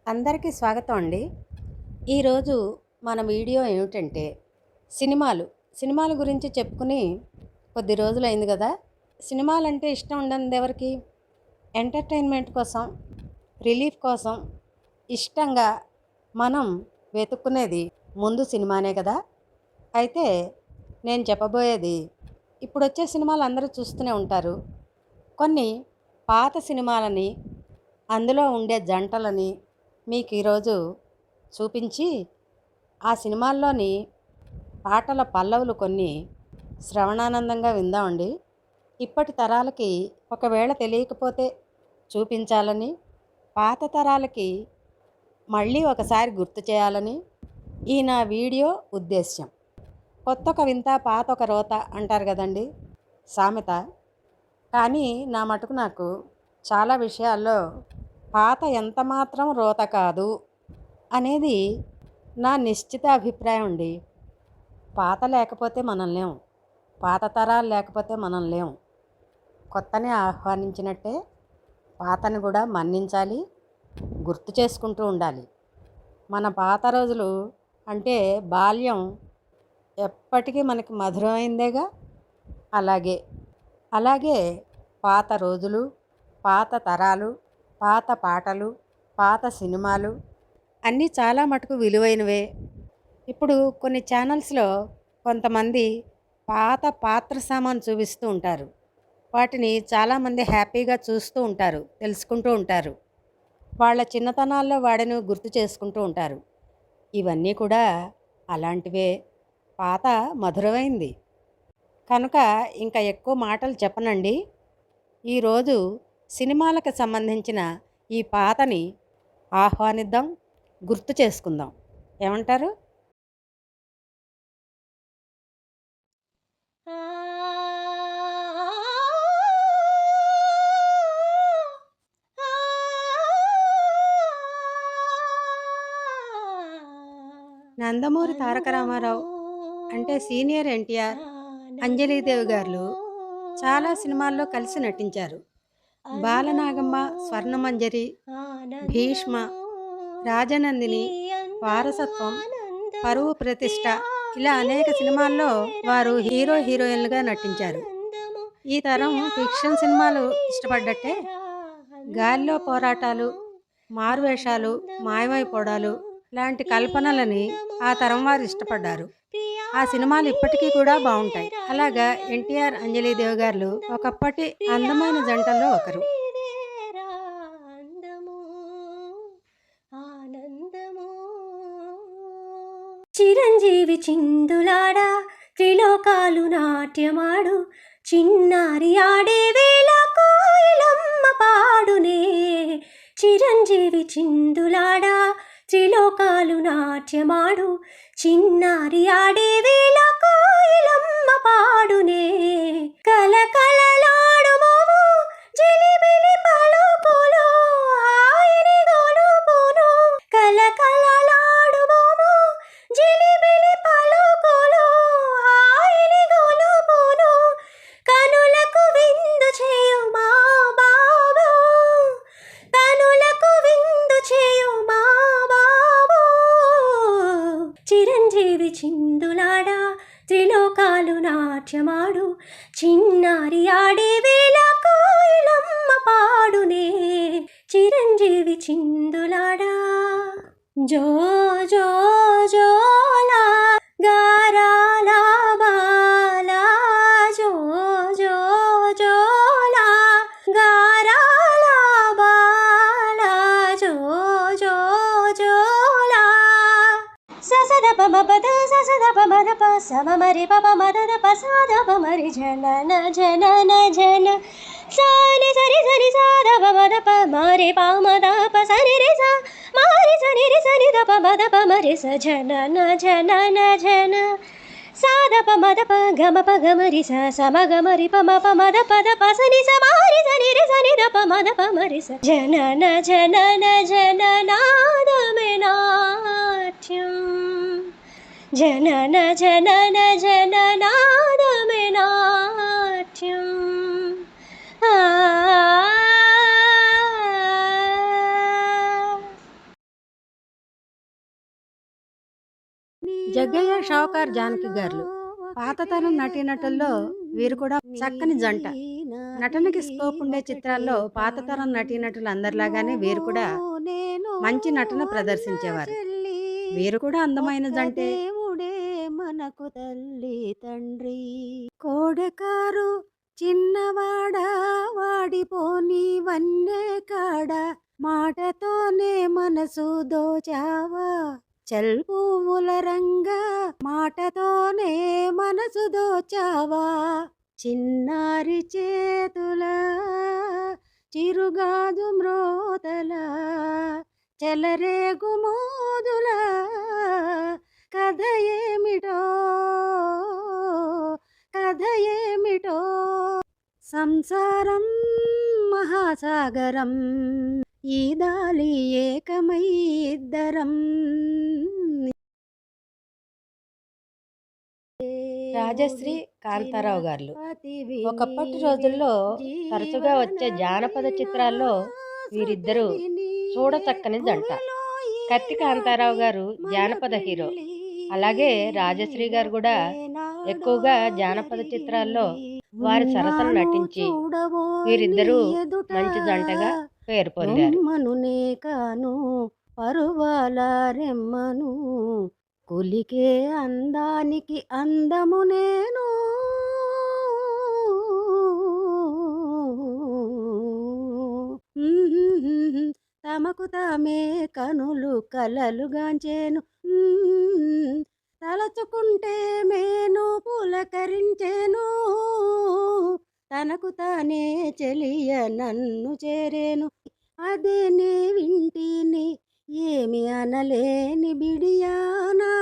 అందరికీ స్వాగతం అండి. ఈరోజు మన వీడియో ఏమిటంటే సినిమాల గురించి చెప్పుకుని కొద్ది రోజులైంది కదా. సినిమాలంటే ఇష్టం ఉండనిది ఎవరికి? ఎంటర్టైన్మెంట్ కోసం, రిలీఫ్ కోసం ఇష్టంగా మనం వెతుక్కునేది ముందు సినిమానే కదా. అయితే నేను చెప్పబోయేది, ఇప్పుడు వచ్చే సినిమాలు అందరూ చూస్తూనే ఉంటారు. కొన్ని పాత సినిమాలని, అందులో ఉండే జంటలని మీకు ఈరోజు చూపించి, ఆ సినిమాల్లోని పాటల పల్లవులు కొన్ని శ్రవణానందంగా విందామండి. ఇప్పటి తరాలకి ఒకవేళ తెలియకపోతే చూపించాలని, పాత తరాలకి మళ్ళీ ఒకసారి గుర్తు చేయాలని ఈ నా వీడియో ఉద్దేశ్యం. కొత్తొక వింత పాతొక రోత అంటారు కదండి సామెత. కానీ నా మటుకు నాకు చాలా విషయాల్లో పాత ఎంత మాత్రం రోత కాదు అనేది నా నిశ్చిత అభిప్రాయం అండి. పాత లేకపోతే మనం లేం, పాత తరాలు లేకపోతే మనం లేం. కొత్తని ఆహ్వానించినట్టే పాతని కూడా మన్నించాలి, గుర్తు చేసుకుంటూ ఉండాలి. మన పాత రోజులు అంటే బాల్యం ఎప్పటికీ మనకి మధురమైందేగా. అలాగే పాత రోజులు, పాత తరాలు, పాత పాటలు, పాత సినిమాలు అన్నీ చాలా మటుకు విలువైనవే. ఇప్పుడు కొన్ని ఛానల్స్లో కొంతమంది పాత పాత్ర సామాను చూపిస్తూ ఉంటారు. వాటిని చాలామంది హ్యాపీగా చూస్తూ ఉంటారు, తెలుసుకుంటూ ఉంటారు. వాళ్ళ చిన్నతనాల్లో వాడిని గుర్తు చేసుకుంటూ ఉంటారు. ఇవన్నీ కూడా అలాంటివే. పాత మధురమైంది కనుక ఇంకా ఎక్కువ మాటలు చెప్పనండి. ఈరోజు సినిమాలకు సంబంధించిన ఈ పాతని ఆహ్వానిద్దాం, గుర్తు చేసుకుందాం. ఏమంటారు? నందమూరి తారక రామారావు అంటే సీనియర్ ఎన్టీఆర్, అంజలీదేవి గారు చాలా సినిమాల్లో కలిసి నటించారు. బాలనాగమ్మ, స్వర్ణమంజరి, భీష్మ, రాజనందిని, వారసత్వం, పరువు ప్రతిష్ట ఇలా అనేక సినిమాల్లో వారు హీరో హీరోయిన్లుగా నటించారు. ఈ తరం ఫిక్షన్ సినిమాలు ఇష్టపడ్డట్టే గాలిలో పోరాటాలు, మారువేషాలు, మాయమైపోవడాలు లాంటి కల్పనలని ఆ తరం వారు ఇష్టపడ్డారు. ఆ సినిమాలు ఇప్పటికీ కూడా బాగుంటాయి. అలాగా ఎన్టీఆర్, అంజలీదేవి గారు ఒకప్పటి అందమైన జంటల్లో ఒకరు. చిరంజీవి చిందులాడా, త్రిలోకాలు నాట్యమాడు, చిన్నారి ఆడే వేళ కోయిలమ్మ పాడునే. చిరంజీవి చిందులాడా, త్రిలోకాలు నాట్యమాడు, చిన్నారి ఆడే వేళ కోయిలమ్మ పాడునే. కలకలలాడు మోము జిలిబిలి పలుకులు ఆయని గొలుపును. కలకలలాడు మోము జిలిబిలి పలుకులు ఆయని గొలుపును. కనులకు విందు చేయు మా బాబు, కనులకు విందు చేయు మా బాబు. చిరంజీవి చిందులాడా, త్రిలోకాలు నాట్యమాడు, చిన్నారి ఆడే వేళ కోయిలమ్మ పాడునే. చిరంజీవి చిందులాడా. జో జో జోలా గారాల బాలా, జో జో జోలా గారాల బాలా, జో జో జోలా. ససద పమ పద ససద పమ ద ప సమ మరి పమ మద ద ప సాద ప మరి జనన జనన జన సాని సరి సరి సాద పమ ద ప మరి పమ ద ప సరి రి సా మారి సని రి సని ద పమ ద ప మరి స జనన జనన జన సాద పమ ద ప గమ ప గమ రి స సమ గమ రి పమ పమ ద ప ద ప సని స మారి సని రి సని ద పమ ద ప మరి స జనన జనన జననాదమే నాట్యం. జనన జనన జననాదమే నాట్యం. జగ్గయ్య షావుకార్ జానకి గారు పాతతరం నటీనటుల్లో వీరు కూడా చక్కని జంట. నటనకి స్కోప్ ఉండే చిత్రాల్లో పాతతరం నటీనటులు అందరిలాగానే వీరు కూడా మంచి నటన ప్రదర్శించేవారు. వీరు కూడా అందమైన జంటే. దేవుడే మనకు తల్లి తండ్రి కోడెకారు చిన్నవాడ వాడిపోని వన్నే కాడ మాటతోనే మనసు దోచావా చల్ పువ్వుల రంగా మాటతోనే మనసు దోచావా చిన్నారి చేతుల చిరుగాజు మ్రోతల చెలరేగు మోదుల కథ ఏమిటో కథ ఏమిటో సంసారం మహాసాగరం ఈ దాలి ఏకమై ఇద్దరం రాజశ్రీ కాంతారావు గారు ఒకప్పటి రోజుల్లో తరచుగా వచ్చే జానపద చిత్రాల్లో వీరిద్దరూ చూడచక్కని జంట. కత్తి కాంతారావు గారు జానపద హీరో, అలాగే రాజశ్రీ గారు కూడా ఎక్కువగా జానపద చిత్రాల్లో వారి సరసన నటించి వీరిద్దరూ మంచి జంటగా పేరు పొందారు. రెమ్మనునే కాను పరువాల రెమ్మను కొలికే అందానికి అందము నేను తమకు తామే కనులు కలలుగాంచేను తలచుకుంటే మేను పులకరించేను తనకు తానే చెలియ నన్ను చేరేను అదే నే వింటిని ఏమి అనలేని బిడియానా